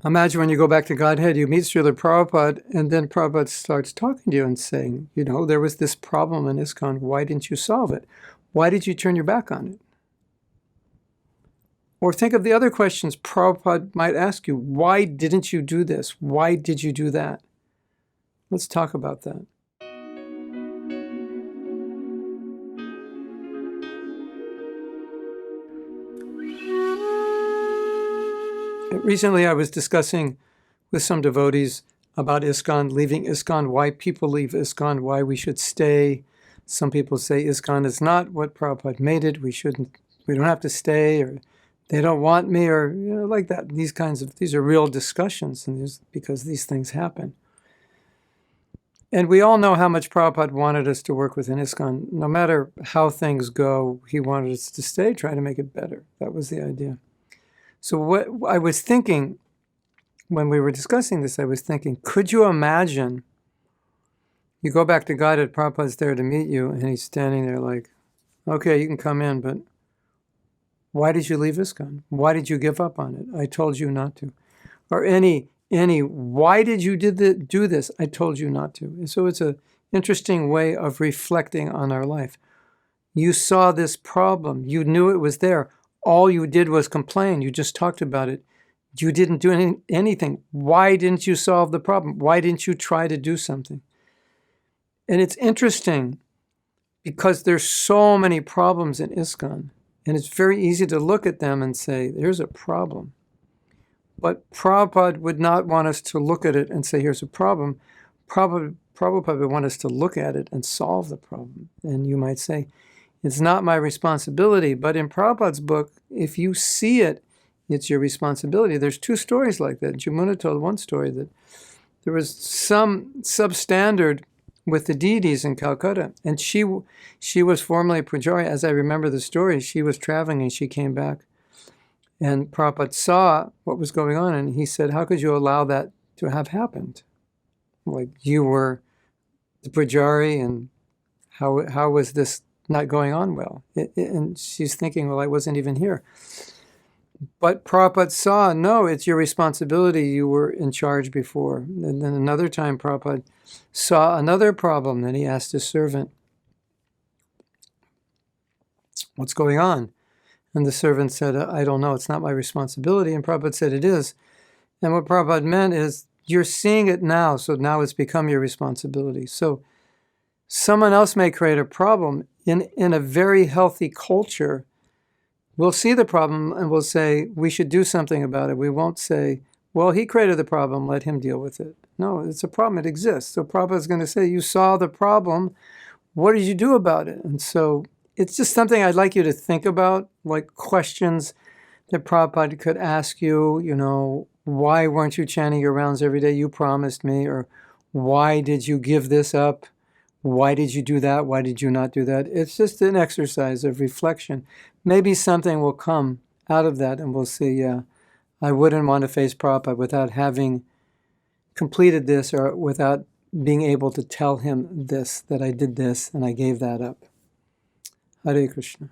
Imagine when you go back to Godhead, you meet Srila Prabhupada, and then Prabhupada starts talking to you and saying, there was this problem in Iskcon. Why didn't you solve it? Why did you turn your back on it? Or think of the other questions Prabhupada might ask you. Why didn't you do this? Why did you do that? Let's talk about that. Recently, I was discussing with some devotees about Iskcon, leaving Iskcon, why people leave Iskcon, why we should stay. Some people say Iskcon is not what Prabhupada made it. We don't have to stay, or they don't want me, or like that. These are real discussions, and because these things happen. And we all know how much Prabhupada wanted us to work within Iskcon. No matter how things go, he wanted us to stay, try to make it better. That was the idea. So what I was thinking, when we were discussing this, I was thinking, could you imagine, you go back to Godhead, Prabhupada's there to meet you, and he's standing there like, okay, you can come in, but why did you leave Iskcon? Why did you give up on it? I told you not to. Or why did you do this? I told you not to. And so it's an interesting way of reflecting on our life. You saw this problem. You knew it was there. All you did was complain. You just talked about it. You didn't do anything. Why didn't you solve the problem? Why didn't you try to do something? And it's interesting because there's so many problems in Iskcon, and it's very easy to look at them and say, there's a problem. But Prabhupada would not want us to look at it and say, here's a problem. Prabhupada would want us to look at it and solve the problem. And you might say, it's not my responsibility. But in Prabhupada's book, if you see it, it's your responsibility. There's two stories like that. Jamuna told one story that there was some substandard with the deities in Calcutta. And she was formerly a Pujari. As I remember the story, she was traveling and she came back. And Prabhupada saw what was going on, and he said, how could you allow that to have happened? Like, you were the Pujari, and how was this not going on well? And she's thinking, well, I wasn't even here. But Prabhupada saw, no, it's your responsibility. You were in charge before. And then another time, Prabhupada saw another problem, and he asked his servant, what's going on? And the servant said, I don't know, it's not my responsibility. And Prabhupada said, it is. And what Prabhupada meant is, you're seeing it now, so now it's become your responsibility. So someone else may create a problem. In a very healthy culture, we'll see the problem and we'll say, we should do something about it. We won't say, well, he created the problem, let him deal with it. No, it's a problem, it exists. So Prabhupada's going to say, you saw the problem, what did you do about it? And so it's just something I'd like you to think about, like questions that Prabhupada could ask you, why weren't you chanting your rounds every day? You promised me. Or why did you give this up? Why did you do that? Why did you not do that? It's just an exercise of reflection. Maybe something will come out of that and we'll see, yeah, I wouldn't want to face Prabhupada without having completed this or without being able to tell him this, that I did this and I gave that up. Hare Krishna.